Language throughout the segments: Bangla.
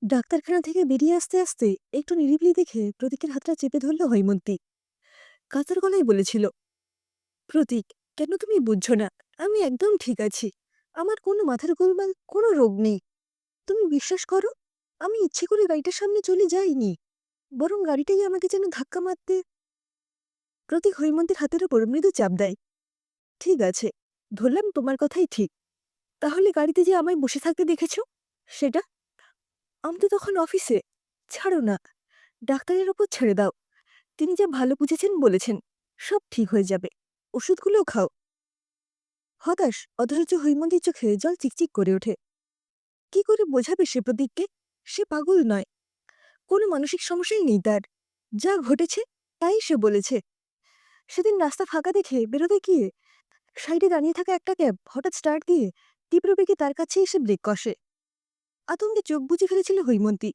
ডাক্তারখানা থেকে বেরিয়ে আসতে আসতে একটু নিরিবিলি দেখে প্রতীকের হাতটা চেপে ধরল হৈমন্তী। কাতর গলায় বলেছিল, প্রতীক, কেন তুমি বুঝছো না? আমি একদম ঠিক আছি। আমার কোনো মাথার গোলমাল, কোনো রোগ নেই। তুমি বিশ্বাস করো, আমি ইচ্ছে করে গাড়িটার সামনে চলে যাইনি, বরং গাড়িটাই আমাকে যেন ধাক্কা মারতে। প্রতীক হৈমন্তীর হাতের ওপর মৃদু চাপ দেয়। ঠিক আছে, ধরলাম তোমার কথাই ঠিক। তাহলে গাড়িতে যে আমায় বসে থাকতে দেখেছো, সেটা? আমি তো তখন অফিসে। ছাড়ো না, ডাক্তারের ওপর ছেড়ে দাও। তিনি যা ভালো বুঝেছেন বলেছেন, সব ঠিক হয়ে যাবে। ওষুধগুলোও খাও। হতাশ অথচ হৈমন্তীর চোখে জল চিকচিক করে ওঠে। কি করে বোঝাবে সে প্রতীককে? সে পাগল নয়, কোনো মানসিক সমস্যাই নেই তার। যা ঘটেছে তাই সে বলেছে। সেদিন রাস্তা ফাঁকা দেখে বেরোতে গিয়ে সাইডে দাঁড়িয়ে থাকা একটা ক্যাব হঠাৎ স্টার্ট দিয়ে তীব্র বেগে তার কাছে এসে ব্রেক কষে। আতঙ্কে চোখ বুজে ফেলেছিল হৈমন্তী।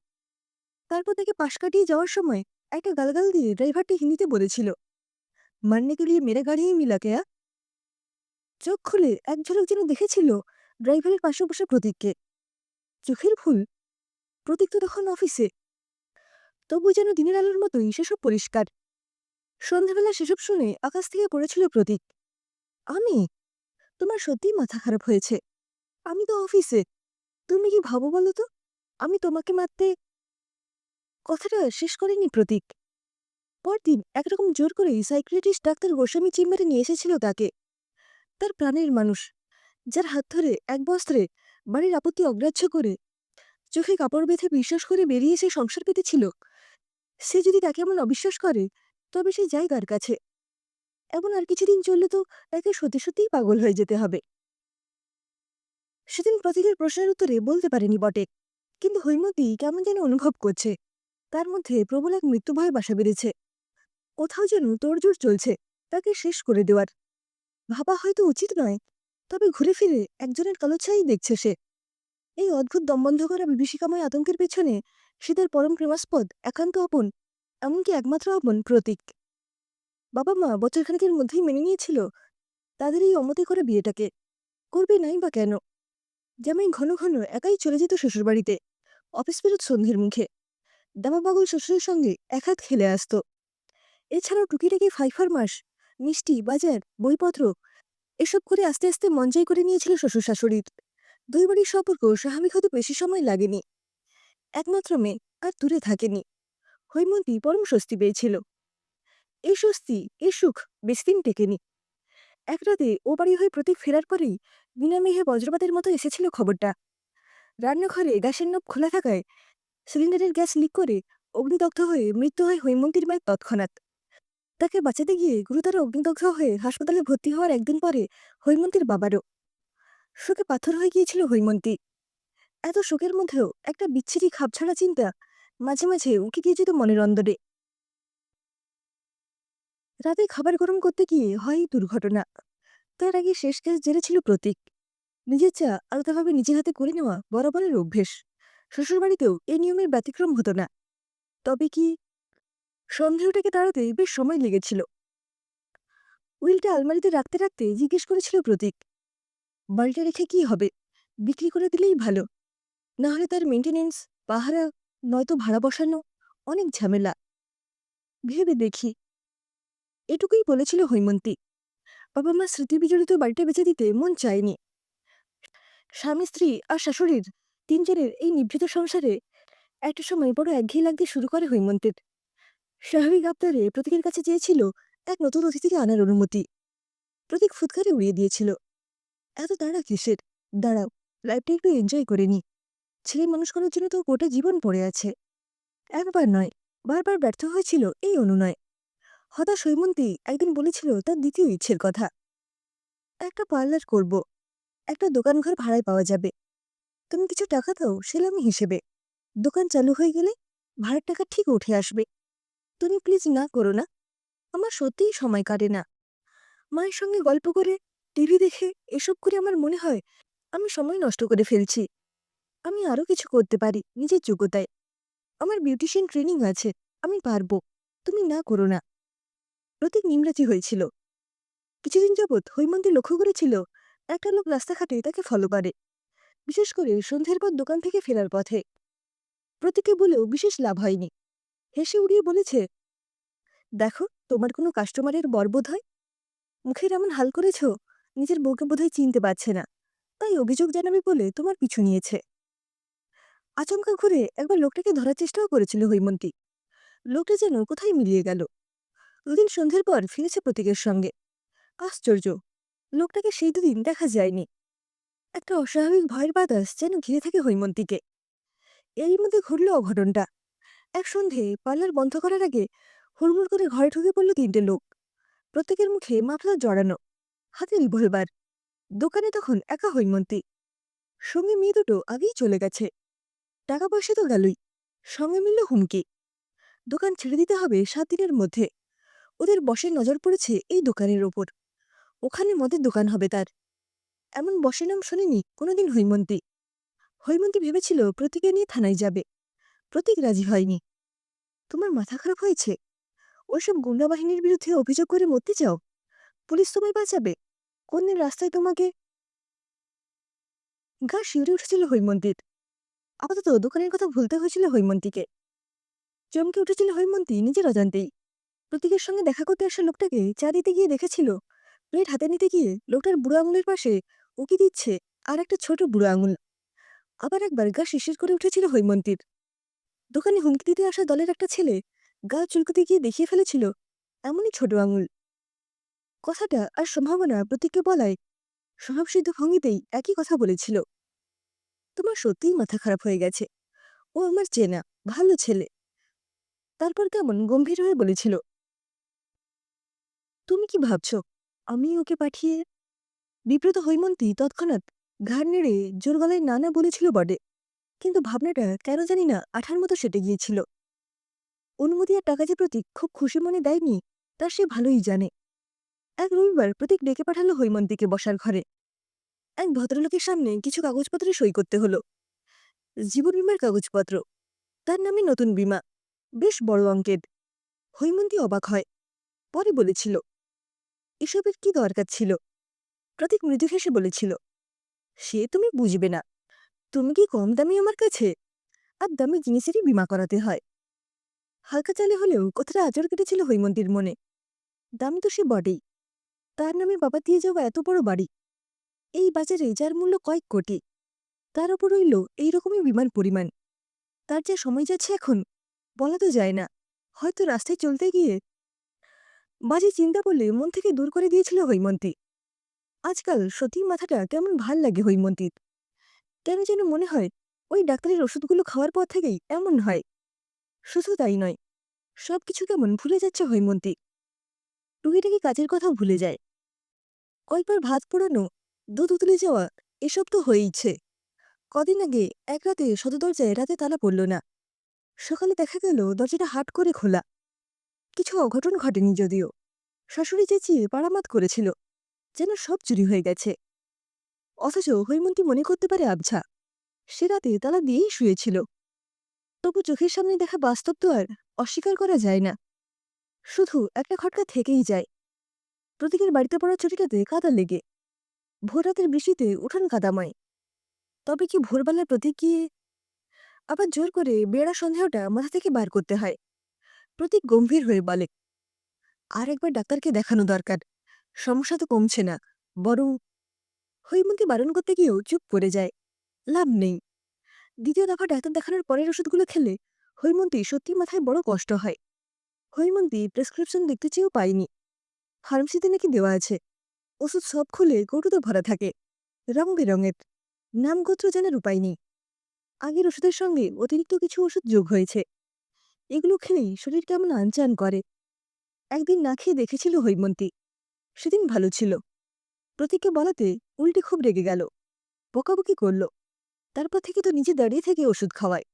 তারপর তাকে পাশ কাটিয়ে যাওয়ার সময় একটা গালগাল দিয়ে ড্রাইভারটি হিন্দিতে বলেছিল, মারনে কে লিয়ে মেরা গাড়ি হি মিলা কেয়া। চোখ খুলে এক ঝলক যেন দেখেছিল ড্রাইভারের পাশে বসে প্রতীককে। চোখের ভুল? প্রতীক তো তখন অফিসে। তবু যেন দিনের আলোর মতোই সেসব পরিষ্কার। সন্ধ্যাবেলা সেসব শুনে আকাশ থেকে পড়েছিল প্রতীক। আমি? তোমার সত্যিই মাথা খারাপ হয়েছে। আমি তো অফিসে। তুমি কি ভাবো বলো তো? আমি তোমাকে মারতে। কথাটা শেষ করেনি প্রতীক। পরদিন একরকম জোর করেই সাইকিয়াট্রিস্ট ডাক্তার গোস্বামী চেম্বারে নিয়ে এসেছিল তাকে। তার প্রাণের মানুষ, যার হাত ধরে এক বস্ত্রে বাড়ির আপত্তি অগ্রাহ্য করে চোখে কাপড় বেঁধে বিশ্বাস করে বেরিয়ে এসে সংসার পেতেছিল, সে যদি তাকে এমন অবিশ্বাস করে, তবে সে যায় কার কাছে? এমন আর কিছুদিন চললে তো তাকে সত্যি সত্যিই পাগল হয়ে যেতে হবে। সেদিন প্রতীকের প্রশ্নের উত্তরে বলতে পারেনি বটে, কিন্তু হৈমতী কেমন যেন অনুভব করছে তার মধ্যে প্রবল এক মৃত্যুভয় বাসা বেঁধেছে। কোথাও যেন তোড়জোড় চলছে তাকে শেষ করে দেওয়ার। ভাবা হয়তো উচিত নয়, তবে ঘুরে ফিরে একজনের কালো ছাই দেখছে সে। এই অদ্ভুত দমবন্ধ করা বিভীষিকাময় আতঙ্কের পেছনে সীতার পরম প্রেমাস্পদ একান্ত আপন, এমনকি একমাত্র আপন প্রতীক। বাবা মা বছরখানেকের মধ্যেই মেনে নিয়েছিল তাদের এই অমতে করে বিয়েটাকে। করবে নাই বা কেন? জামাই ঘন ঘন একাই চলে যেত শ্বশুরবাড়িতে, অফিস ফেরত সন্ধ্যের মুখে। দামা পাগল শ্বশুরের সঙ্গে এক হাত খেলে আসত। এছাড়াও টুকিটাকি ফাইফার মাস, মিষ্টি, বাজার, বইপত্র এসব করে আস্তে আস্তে মঞ্জাই করে নিয়েছিল শ্বশুর শাশুড়ির। দুই বাড়ির সম্পর্ক স্বাভাবিক হতে বেশি সময় লাগেনি। একমাত্র মেয়ে আর দূরে থাকেনি। হৈমন্তী পরম স্বস্তি পেয়েছিল। এই স্বস্তি, এই সুখ বেশিদিন টেকেনি। এক রাতে ও বাড়ি হয়ে প্রতীক ফেরার পরেই বিনা মেঘে বজ্রপাতের মতো এসেছিল খবরটা। রান্নাঘরে গ্যাসের নব খোলা থাকায় সিলিন্ডারের গ্যাস লিক করে অগ্নিদগ্ধ হয়ে মৃত্যু হয় হৈমন্তীর মায়ের তৎক্ষণাৎ। তাকে বাঁচাতে গিয়ে গুরুতর অগ্নিদগ্ধ হয়ে হাসপাতালে ভর্তি হওয়ার একদিন পরে হৈমন্তীর বাবারও। শোকে পাথর হয়ে গিয়েছিল হৈমন্তী। এত শোকের মধ্যেও একটা বিচ্ছিরি খাপছাড়া চিন্তা মাঝে মাঝে উঁকি দিয়ে যেত মনের অন্দরে। রাতে খাবার গরম করতে গিয়ে হয় দুর্ঘটনা। তার আগে শেষ গ্যাস জেরেছিল প্রতীক। নিজের চা আলাদাভাবে নিজের হাতে করে নেওয়া বরাবরের অভ্যেস। শ্বশুরবাড়িতেও এই নিয়মের ব্যতিক্রম হতো না। তবে কি, সন্দেহটাকে তাড়াতে বেশ সময় লেগেছিল। উইলটা আলমারিতে রাখতে রাখতে জিজ্ঞেস করেছিল প্রতীক, বাড়িটা রেখে কি হবে? বিক্রি করে দিলেই ভালো। না হলে তার মেনটেনেন্স, পাহারা, নয়তো ভাড়া বসানো, অনেক ঝামেলা। ভেবে দেখি, এটুকুই বলেছিল হৈমন্তী। বাবা মা স্মৃতি বিজড়িত বাড়িটা বেঁচে দিতে মন চায়নি। স্বামী স্ত্রী আর শাশুড়ির তিনজনের এই নিভৃত সংসারে একটা সময় বড় একঘেয়ে লাগতে শুরু করে হৈমন্তের। স্বাভাবিক আবদারে প্রতীকের কাছে চেয়েছিল এক নতুন অতিথিকে আনার অনুমতি। প্রতীক ফুৎকারে উড়িয়ে দিয়েছিল। এত তাড়া কিসের? দাঁড়াও, লাইফটা একটু এনজয় করে নি। ছেলে মানুষ করার জন্য তো গোটা জীবন পড়ে আছে। একবার নয়, বারবার ব্যর্থ হয়েছিল এই অনুনয়। হতাশ হৈমন্তী একদিন বলেছিল তার দ্বিতীয় ইচ্ছের কথা। একটা পার্লার করব, একটা দোকানঘর ভাড়ায় পাওয়া যাবে। তুমি কিছু টাকা দাও সেলামি হিসেবে। দোকান চালু হয়ে গেলে ভাড়ার টাকা ঠিক উঠে আসবে। তুমি প্লিজ না করো না, আমার সত্যিই সময় কাটে না। মায়ের সঙ্গে গল্প করে, টিভি দেখে এসব করে আমার মনে হয় আমি সময় নষ্ট করে ফেলছি। আমি আরো কিছু করতে পারি নিজের যোগ্যতায়। আমার বিউটিশিয়ান ট্রেনিং আছে, আমি পারবো। তুমি না করো না। প্রতীক নিমরাজি হয়েছিল। কিছুদিন যাবৎ হৈমন্তী লক্ষ্য করেছিল একটা লোক রাস্তাঘাটে তাকে ফলো করে, বিশেষ করে সন্ধ্যের পর দোকান থেকে ফেরার পথে। প্রতীককে বলেও বিশেষ লাভ হয়নি। হেসে উড়িয়ে বলেছে, দেখো, তোমার কোনো কাস্টমারের বর বোধ হয়। মুখের এমন হাল করেছ, নিজের বউকে বোধহয় চিনতে পারছে না, তাই অভিযোগ জানাবে বলে তোমার পিছু নিয়েছে। আচমকা ঘুরে একবার লোকটাকে ধরার চেষ্টাও করেছিল হৈমন্তী। লোকটা যেন কোথায় মিলিয়ে গেল। দুদিন সন্ধ্যের পর ফিরেছে প্রতীকের সঙ্গে। আশ্চর্য, লোকটাকে সেই দুদিন দেখা যায়নি। একটা অস্বাভাবিক ভয়ের বাতাস যেন ঘিরে থাকে হৈমন্তীকে। এরই মধ্যে ঘটল অঘটনটা। এক সন্ধে পার্লার বন্ধ করার আগে হুড়মুড় করে ঘরে ঢুকে পড়ল তিনটে লোক। প্রত্যেকের মুখে মাফলার জড়ানো, হাতে রিভলভার। দোকানে তখন একা হৈমন্তী। সঙ্গে মেয়ে দুটো আগেই চলে গেছে। টাকা পয়সা তো গেলই, সঙ্গে মিলল হুমকি। দোকান ছেড়ে দিতে হবে 7 দিনের মধ্যে। ওদের বসের নজর পড়েছে এই দোকানের ওপর। ওখানে মদের দোকান হবে তার। এমন বসের নাম শোনেনি কোনোদিন হৈমন্তী। হৈমন্তী ভেবেছিল প্রতীকে নিয়ে থানায় যাবে। প্রতীক রাজি হয়নি। তোমার মাথা খারাপ হয়েছে? ওইসব গুন্ডা বাহিনীর বিরুদ্ধে অভিযোগ করে মরতে চাও? পুলিশ তোমায় বাঁচাবে? কোন দিন রাস্তায় তোমাকে। গা শিউরে উঠেছিল হৈমন্তীর। আপাতত দোকানের কথা ভুলতে হয়েছিল হৈমন্তীকে। চমকে উঠেছিল হৈমন্তী নিজের অজান্তেই। প্রতীকের সঙ্গে দেখা করতে আসা লোকটাকে চা দিতে গিয়ে দেখেছিল, প্লেট হাতে নিতে গিয়ে লোকটার বুড়ো আঙুলের পাশে উকি দিচ্ছে আর একটা ছোট বুড়ো আঙুল। আবার একবার গা শিরশির করে উঠেছিল হৈমন্তীর। দোকানে হুমকি দিতে আসা দলের একটা ছেলে গা চুলকুতে গিয়ে দেখিয়ে ফেলেছিল এমনই ছোট আঙুল। কথাটা আর সম্ভাবনা প্রতীককে বলায় স্বভাবসিদ্ধ ভঙ্গিতেই একই কথা বলেছিল। তোমার সত্যিই মাথা খারাপ হয়ে গেছে। ও আমার চেনা, ভালো ছেলে। তারপর কেমন গম্ভীর হয়ে বলেছিল, তুমি কি ভাবছ আমি ওকে পাঠিয়ে। বিব্রত হৈমন্তী তৎক্ষণাৎ ঘাড় নেড়ে জোর গলায় না না বলেছিল বটে, কিন্তু ভাবনাটা কেন জানি না আঠার মতো সেটে গিয়েছিল। অনুমতি আর টাকা যে প্রতীক খুব খুশি মনে দেয়নি তা সে ভালোই জানে। এক রবিবার প্রতীক ডেকে পাঠালো হৈমন্তীকে বসার ঘরে। এক ভদ্রলোকের সামনে কিছু কাগজপত্রে সই করতে হলো। জীবন বীমার কাগজপত্র। তার নামে নতুন বীমা, বেশ বড় অঙ্কের। হৈমন্তী অবাক হয়, পরে বলেছিল, এসবের কি দরকার ছিল? প্রতীক মৃদু হেসে বলেছিল, সে তুমি বুঝবে না। তুমি কি কম দামি আমার কাছে? আর দামি জিনিসেরই বীমা করাতে হয়। হালকা চালে হলেও কথাটা আঁচড় কেটেছিল হৈমন্তীর মনে। দামি তো সে বটেই। তার নামে বাবা দিয়ে যাওয়া এত বড় বাড়ি, এই বাজারে যার মূল্য কয়েক কোটি, তার ওপর রইল এইরকমই বিমান পরিমাণ। তার যা সময় যাচ্ছে এখন, বলা তো যায় না। হয়তো রাস্তায় চলতে গিয়ে। বাজে চিন্তা করলে মন থেকে দূর করে দিয়েছিল হৈমন্তী। আজকাল সত্যিই মাথাটা কেমন ভাল লাগে হৈমন্তীর। কেন যেন মনে হয় ওই ডাক্তারের ওষুধগুলো খাওয়ার পর থেকেই এমন হয়। শুধু তাই নয়, সবকিছু কেমন ভুলে যাচ্ছে হৈমন্তী। টুকিটাকি কাজের কথাও ভুলে যায়। কয়েকবার ভাত পোড়ানো, দুধ উতলে যাওয়া, এসব তো হয়েইছে। কদিন আগে এক রাতে সদর দরজায় রাতে তালা পড়ল না। সকালে দেখা গেল দরজাটা হাট করে খোলা। কিছু অঘটন ঘটেনি যদিও। শাশুড়ি চেঁচিয়ে পাড়ামাত করেছিল যেন সব চুরি হয়ে গেছে। অথচ হৈমন্তী মনে করতে পারে আবছা সে রাতে তালা দিয়েই শুয়েছিল। তবু চোখের সামনে দেখা বাস্তব তো আর অস্বীকার করা যায় না। শুধু একটা খটকা থেকেই যায়। প্রতীকের বাড়িতে পড়া ছুটিটাতে কাদা লেগে। ভোররাতের বৃষ্টিতে উঠান কাদাময়। তবে কি ভোরবেলার প্রতীক গিয়ে। আবার জোর করে বেড়া সন্দেহটা মাথা থেকে বার করতে হয়। প্রতীক গম্ভীর হয়ে বলে, আর একবার ডাক্তারকে দেখানো দরকার। সমস্যা তো কমছে না, বরং। হৈমন্তী বারণ করতে গিয়েও চুপ করে যায়। লাভ নেই। দ্বিতীয় দফা ডাক্তার দেখানোর পরের ওষুধগুলো খেলে হৈমন্তী সত্যি মাথায় বড় কষ্ট হয়। হৈমন্তী প্রেসক্রিপশন দেখতে চেয়েও পায়নি। ফার্মেসিতে নাকি দেওয়া আছে। ওষুধ সব খুলে কৌটোতে ভরা থাকে, রং বেরঙের। নামগোত্র জানার উপায় নেই। আগের ওষুধের সঙ্গে অতিরিক্ত কিছু ওষুধ যোগ হয়েছে। এগুলো খেলেই শরীর কেমন আনচান করে। একদিন না খেয়ে দেখেছিল হৈমন্তী। সেদিন ভালো ছিল। প্রতীককে বলাতে উল্টে খুব রেগে গেল, বকাবকি করল। তারপর থেকে তো নিজে দাঁড়িয়ে থেকে ওষুধ খাওয়ায়।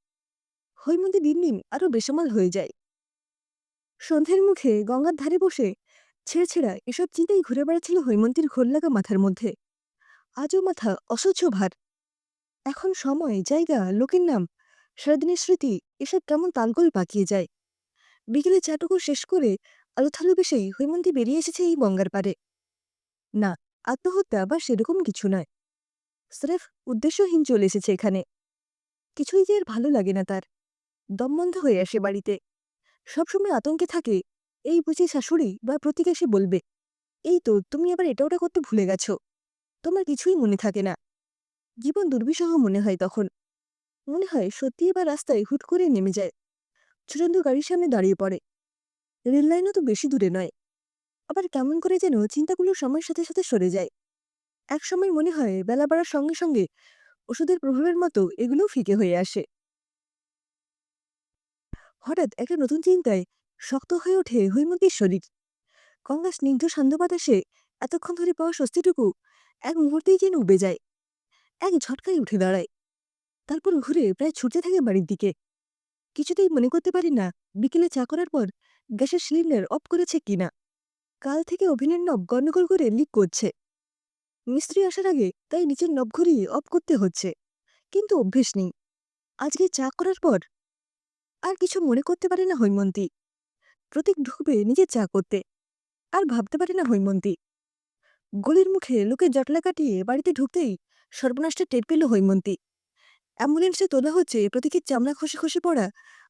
হৈমন্তী দিন দিন আরো বেসামাল হয়ে যায়। সন্ধ্যের মুখে গঙ্গার ধারে বসে ছেঁড়া এসব চিন্তাই ঘুরে বেড়াচ্ছিল হৈমন্তীর ঘোর লাগা মাথার মধ্যে। আজও মাথা অসহ্য ভার। এখন সময়, জায়গা, লোকের নাম, সারাদিনের স্মৃতি, এসব কেমন তালগোল পাকিয়ে যায়। বিকেলে চাটুকু শেষ করে আলুথালু বেশেই হৈমন্তী বেরিয়ে এসেছে এই গঙ্গার পারে। না, আত্মহত্যা বা সেরকম কিছু নয়। স্রেফ উদ্দেশ্যহীন চলে এসেছে এখানে। কিছুই যে এর ভালো লাগে না তার। দম বন্ধ হয়ে আসে বাড়িতে। সবসময় আতঙ্কে থাকে, এই বুঝি শাশুড়ি বা প্রতীক এসে বলবে, এই তো তুমি আবার এটা ওটা করতে ভুলে গেছো। তোমার কিছুই মনে থাকে না। জীবন দুর্বিষহ মনে হয় তখন। মনে হয় সত্যি এবার রাস্তায় হুট করে নেমে যায়। ছুটন্ত গাড়ির সামনে দাঁড়িয়ে পড়ে। রেল লাইনও তো বেশি দূরে নয়। আবার কেমন করে যেন চিন্তাগুলো সময়ের সাথে সাথে সরে যায়। একসময় মনে হয় বেলা বাড়ার সঙ্গে সঙ্গে ওষুধের প্রভাবের মতো এগুলোও ফিকে হয়ে আসে। হঠাৎ একটা নতুন চিন্তায় শক্ত হয়ে ওঠে হৈমন্তীর শরীর। গঙ্গা স্নিগ্ধ শান্ত বাতাসে এতক্ষণ ধরে পাওয়া স্বস্তিটুকু এক মুহূর্তেই যেন উবে যায়। এক ঝটকায় উঠে দাঁড়ায়। তারপর ঘুরে প্রায় ছুটতে থাকে বাড়ির দিকে। কিছুতেই মনে করতে পারি না বিকেলে চা করার পর গ্যাসের সিলিন্ডার অফ করেছে কিনা। কাল থেকে ওভেনের নব গন্ডগোল করে লিক করছে। মিস্ত্রি আসার আগে তাই নিচের নব ঘুরিয়ে অফ করতে হচ্ছে। কিন্তু অভ্যেস নেই। আজকে চা করার পর আর কিছু মনে করতে পারে না হৈমন্তী। প্রতীক ঢুকবে নিজে চা করতে। আর ভাবতে পারে না হৈমন্তী। গলির মুখে লোকের জটলা কাটিয়ে বাড়িতে ঢুকতেই সর্বনাশটা টের পেল হৈমন্তী। অ্যাম্বুলেন্সে তোলা হচ্ছে প্রতীকের চামড়া খসে খসে পড়া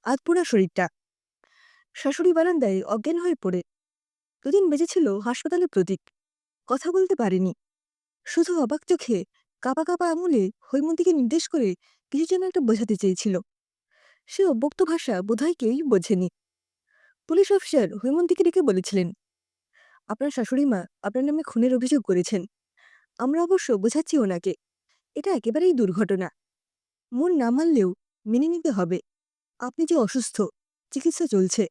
আধপোড়া শরীরটা। শাশুড়ি বারান্দায় অজ্ঞান হয়ে পড়ে। দুদিন বেঁচেছিল হাসপাতালে প্রতীক। কথা বলতে পারেনি। শুধু অবাক চোখে কাঁপা কাঁপা আঙুলে হৈমন্তীকে নির্দেশ করে কিছু যেন একটা বোঝাতে চেয়েছিল। সে অব্যক্ত ভাষা বোধহয় কেউই বোঝেনি। পুলিশ অফিসার হৈমন্তীকে ডেকে বলেছিলেন, আপনার শাশুড়ি মা আপনার নামে খুনের অভিযোগ করেছেন। আমরা অবশ্য বোঝাচ্ছি ওনাকে, এটা একেবারেই দুর্ঘটনা। মন না মানলেও মেনে নিতে হবে। আপনি যে অসুস্থ, চিকিৎসা চলছে,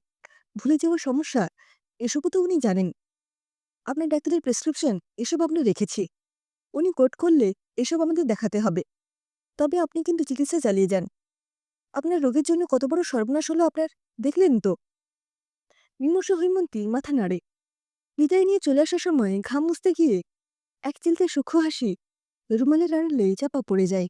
ভুলে যাওয়ার সমস্যা, এসবও তো উনি জানেন। আপনার ডাক্তারের প্রেসক্রিপশন এসব আমরা রেখেছি। উনি কোট করলে এসব আমাদের দেখাতে হবে। তবে আপনি কিন্তু চিকিৎসা চালিয়ে যান। আপনার রোগের জন্য কত বড় সর্বনাশ হলো আপনার, দেখলেন তো। বিমর্ষ হৈমন্তী মাথা নাড়ে। বিদায় নিয়ে চলে আসার সময় ঘাম মুছতে গিয়ে এক চিলতে সূক্ষ্ম হাসি রুমালের আড়ালে চাপা পড়ে যায়।